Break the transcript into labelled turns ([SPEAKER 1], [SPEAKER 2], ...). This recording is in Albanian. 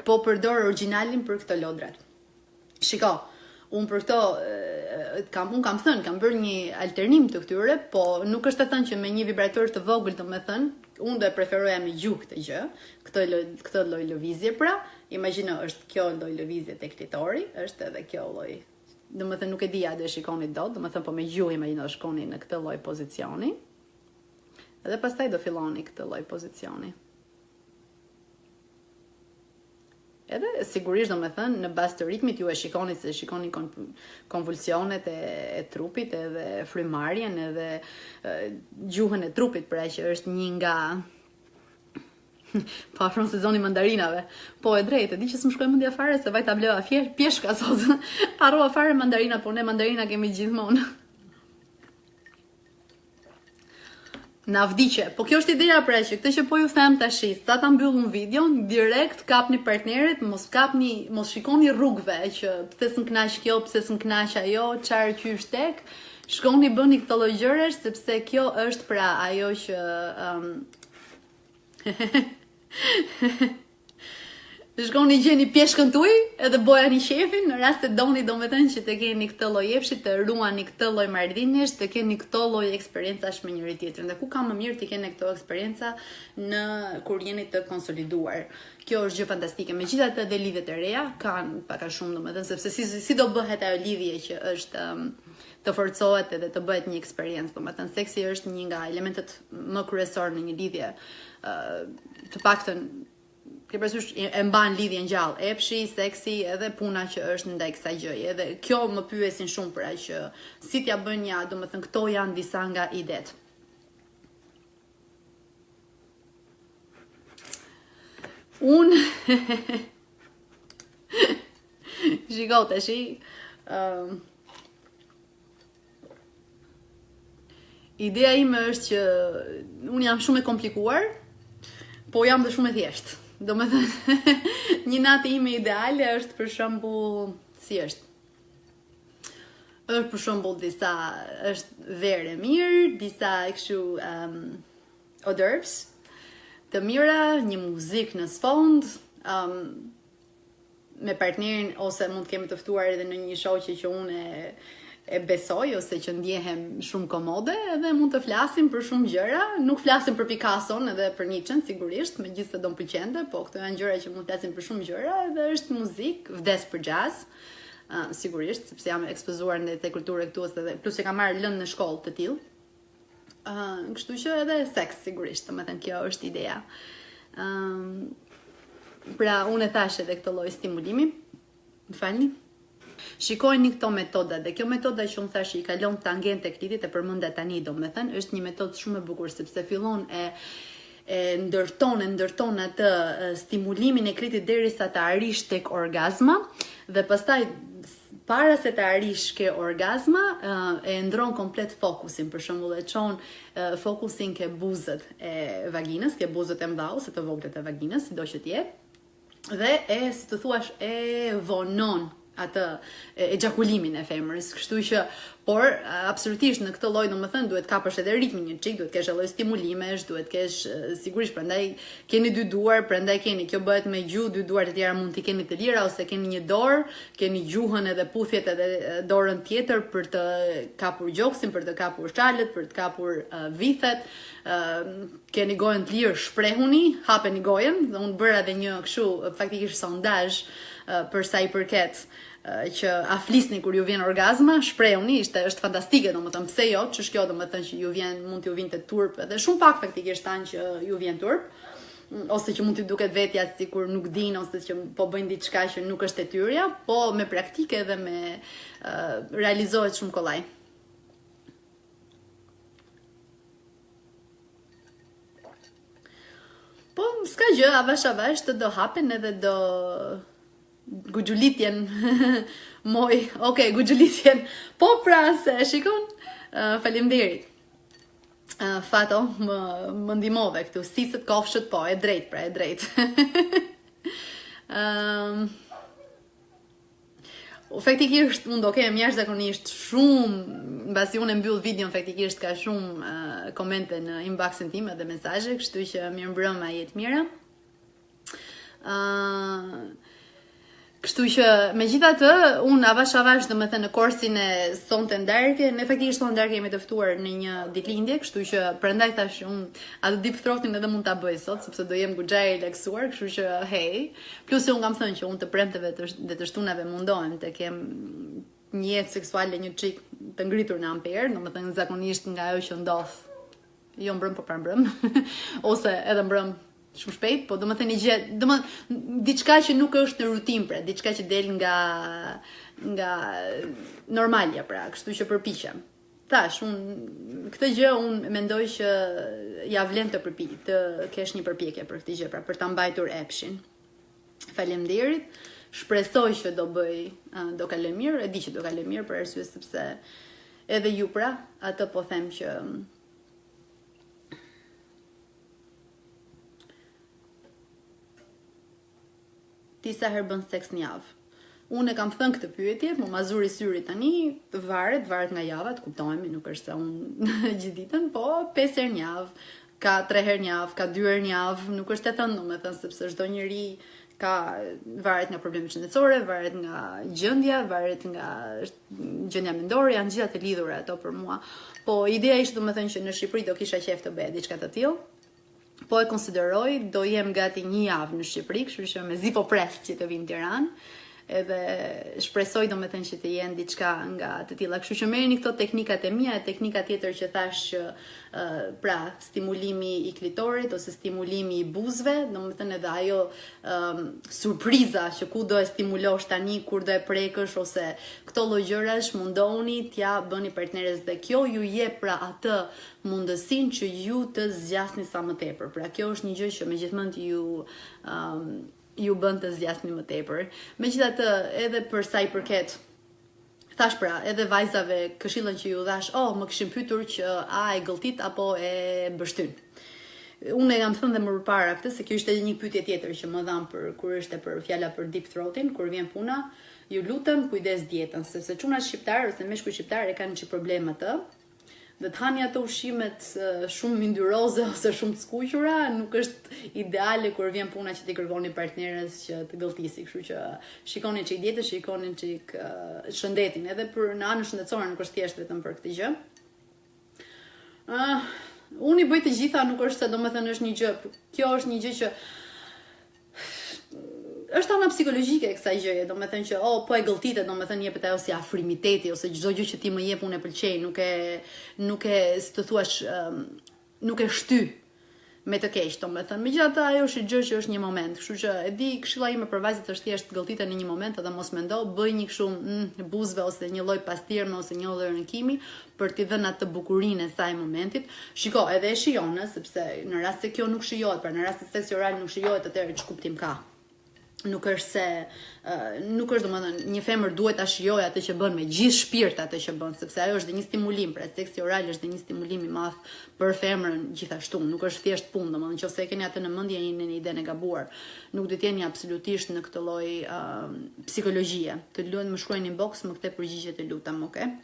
[SPEAKER 1] po përdor originalin për këto lodrat. Shiko, unë për këto, unë kam thënë, kam bërë një alternim të këtyre, po nuk është të thënë që me një vibrator të vogël të me thënë, unë do e preferoja me gjuhë këtë gjë, këtë lloj lëvizje pra, imagjino është kjo lloj lëvizje tek klitori, është edhe kjo lloj. Domethënë nuk e dija do e shikoni dot, domethënë po me gjuhë imagjino shkoni në këtë lloj pozicioni. Edhe pastaj do filloni këtë lloj pozicioni. Edhe sigurisht domethënë në bazë të ritmit ju e shikoni se shikoni konvulsionet e trupit edhe frymarrjen edhe gjuhën e trupit, pra që është një nga po afron sezoni mandarinave. Po e drejtë, di që s'më shkoj mendja fare se vaj ta bleva pjeshka sot. Harrova fare mandarina, po ne mandarina kemi gjithmonë. Na vdiqe. Po kjo është ideja pra që këtë që po ju them tash, sa ta mbyllun videon, direkt kapni partnerit, mos shikoni rrugëve që pse s'm kënaq kjo, pse s'm kënaq ajo, çfarë qysh tek. Shkoni bëni këto lloj gjërash sepse kjo është pra ajo që shkoni gjeni pjeshkën tuaj edhe bojani shefin në rast se doni domethënë që të keni këtë lloj jepshi, të ruani këtë lloj marrëdhëniesh, të keni këtë lloj eksperiencash me njëri tjetrin. Dhe ku ka më mirë të keni këto eksperienca në kur jeni të konsoliduar. Kjo është gjë fantastike. Megjithatë edhe lidhjet e reja kanë pak a shumë domethënë sepse si do bëhet ajo lidhje që është të forcohet edhe të bëhet një eksperiencë. Domethënë seksi është një nga elementet më kryesorë në një lidhje. Të paktën ke parasysh e mban lidhjen gjallë, epshi, seksi edhe puna që është ndaj kësaj gjëje. Edhe kjo më pyesin shumë pra që si t'ja bën ja, domethënë këto janë disa nga idet. Unë shiko tashi ideja ime është që unë jam shumë e komplikuar, po jam dhe shumë e thjeshtë. Domethënë, një natë ime ideale është për shembull, si është? Është për shembull disa është verë e mirë, disa kështu hors d'oeuvres të mira, një muzikë në sfond, me partnerin ose mund të kemi të ftuar edhe në një shoqe që unë e besoj ose që ndjehem shumë komode edhe mund të flasim për shumë gjëra, nuk flasim për Picasson edhe për Nietzschen sigurisht, megjithëse do m'pëlqente, po këto janë gjëra që mund të flasim për shumë gjëra edhe është muzikë, vdes për jazz, sigurisht, sepse jam ekspozuar në te kulturë këtu edhe plus që kam marrë lëndë në shkollë të tillë. Kështu që edhe seks sigurisht, domethënë kjo është ideja. Pra unë e thash edhe këtë lloj stimulimi. Më falni. Shikojni këto metoda dhe kjo metoda që unë thash i kalon tangente lidhjet e përmenda tani domethënë është një metodë shumë e bukur sepse fillon e ndërton atë stimulimin e kritit derisa të arrish tek orgazma dhe pastaj para se të arrish ke orgazma e ndron komplet fokusin, për shembull e çon fokusin ke buzët e vaginës, ke buzët e mëdha ose të vogla të vaginës, sido që të jetë dhe si të thuash e vonon atë ejakulimin e femrës, kështu që por absolutisht në këtë lloj domethënë duhet kapësh edhe ritmin një çik, duhet kesh edhe stimulimesh, duhet kesh sigurisht prandaj keni dy duar, prandaj keni kjo bëhet me gjuhë, dy duar të tjera mund t'i keni të lira ose keni një dorë, keni gjuhën edhe puthjet edhe dorën tjetër për të kapur gjoksin, për të kapur shalet, për të kapur vithet. Keni gojën të lirë, shprehuni, hapeni gojën, dhe unë bëra edhe një kështu faktikisht sondazh për sa i përket që a flisni kur ju vjen orgazma, shprehuni, është fantastike, domethënë pse jo, ç'është kjo domethënë që ju vjen, mund t'ju vinte turp, edhe shumë pak faktikisht tanë që ju vjen turp, ose që mund t'i duket vetja sikur nuk din ose që po bëjnë diçka që nuk është detyrja, po me praktike dhe me realizohet shumë kollaj. Po s'ka gjë, avash të do hapen edhe do guxulitjen moj, guxulitjen, po pra se shikon, faleminderit. Fato, më ndihmove këtu, sisët, kofshët, po, e drejt, pra, e drejt. Faktikisht, unë do kem jashtëzakonisht shumë, mbasi unë e mbyll videon, faktikisht ka shumë komente në inboxin tim edhe mesazhe, kështu që mirëmbrëma, jetë mira. Kështu që megjithatë, unë avash domethënë në kursin e sonte ndarke, në faktikisht sonte ndarke jemi të ftuar në një ditëlindje, kështu që prandaj thash unë atë deep throatin edhe mund ta bëj sot, sepse do jem goxha e relaksuar, kështu që hey. Plus unë kam thënë që unë të premteve dhe të shtunave mundohem të kem një jetë seksuale një çik të ngritur në amper, domethënë zakonisht nga ajo që ndodh, jo mbrëm po pra mbrëm, ose edhe mbrëm shumë shpejt, po domethënë një gjë, domethënë diçka që nuk është në rutinë, pra, diçka që del nga normalja, pra, kështu që përpiqem. Tash, këtë gjë unë mendoj që ja vlen të kesh një përpjekje për këtë gjë, pra, për ta mbajtur epshin. Faleminderit. Shpresoj që do kaloj mirë, e di që do kaloj mirë për arsye sepse edhe ju, pra, atë po them që ti sa herë bën seks në javë. Unë e kam thënë këtë pyetje, më mazuri syri tani, varet nga java, të kuptojmë, nuk është se unë gjithë ditën, po 5 herë në javë, ka 3 herë në javë, ka 2 herë në javë, nuk është e thënë, domethënë sepse çdo njeri varet nga problemet shëndetësore, varet nga gjendja, varet nga gjendja mendore, janë gjitha të lidhura ato për mua. Po ideja ishte domethënë që në Shqipëri do kisha qejf të bëj diçka të tillë. Po e konsideroj, do jem gati një javë në Shqipëri, kështu që mezi po pres që të vinë në Tiranë, edhe shpresoj domethënë që të jenë diçka nga të tilla. Kështu që merrni këto teknikat e mia, teknika tjetër që thash që pra stimulimi i klitorit ose stimulimi i buzëve, domethënë edhe ajo surpriza që ku do e stimulosh tani, kur do e prekësh ose këto lloj gjërash mundohuni t'ja bëni partneres dhe kjo ju jep pra atë mundësinë që ju të zgjasni sa më tepër. Pra kjo është një gjë që megjithmonë ju bën të zgjasni më tepër. Megjithatë, edhe për sa i përket, thash pra, edhe vajzave këshillën që ju dhash, më kishin pyetur që a e gëlltit apo e bështyn. Unë e kam thënë dhe më përpara këtë, se kjo ishte edhe një pyetje tjetër që më dhan kur ishte për fjala për deep throatin, kur vjen puna, ju lutem kujdes dietën, sepse çunat shqiptar ose meshkujt shqiptar e kanë një problem atë. Dhe të hani ato ushqimet shumë mindyroze ose shumë të skuqura, nuk është ideale kur vjen puna që ti kërkoni partneres që të gëlltisi, kështu që shikoni çik dietën, shikoni çik shëndetin, edhe për në anën shëndetësore nuk është thjesht vetëm për këtë gjë. Unë i bëj të gjitha, nuk është se domethënë është një gjë, kjo është një gjë që është ana psikologjike e kësaj gjëje, domethënë që po e gëlltitet, domethënë jepet ajo si afrimiteti ose çdo gjë që ti më jep unë e pëlqej, nuk e si të thuash nuk e shty me të keq, domethënë. Megjithatë ajo është gjë që është një moment, kështu që e di këshilla ime për vajzat është thjesht gëlltiten në një moment edhe mos mendo, bëj një kështu buzëve ose një lloj pastirme ose një lloj rënkimi për t'i dhënë atë bukurinë e saj momentit. Shiko, edhe e shijon, sepse në rast se kjo nuk shijohet, pra në rast se seksi oral nuk shijohet, atëherë ç'kuptim ka? Nuk është domethënë një femër duhet ta shijojë atë që bën me gjithë shpirt atë që bën, sepse ajo është dhe një stimulim, pra seksi oral është dhe një stimulim i madh për femrën gjithashtu, nuk është thjesht punë, domethënë nëse e keni atë në mendje jeni në idenë e gabuar. Nuk do të jeni absolutisht në këtë lloj psikologjie. Të lutem më shkruani në inbox më këtë përgjigje të lutem, okay?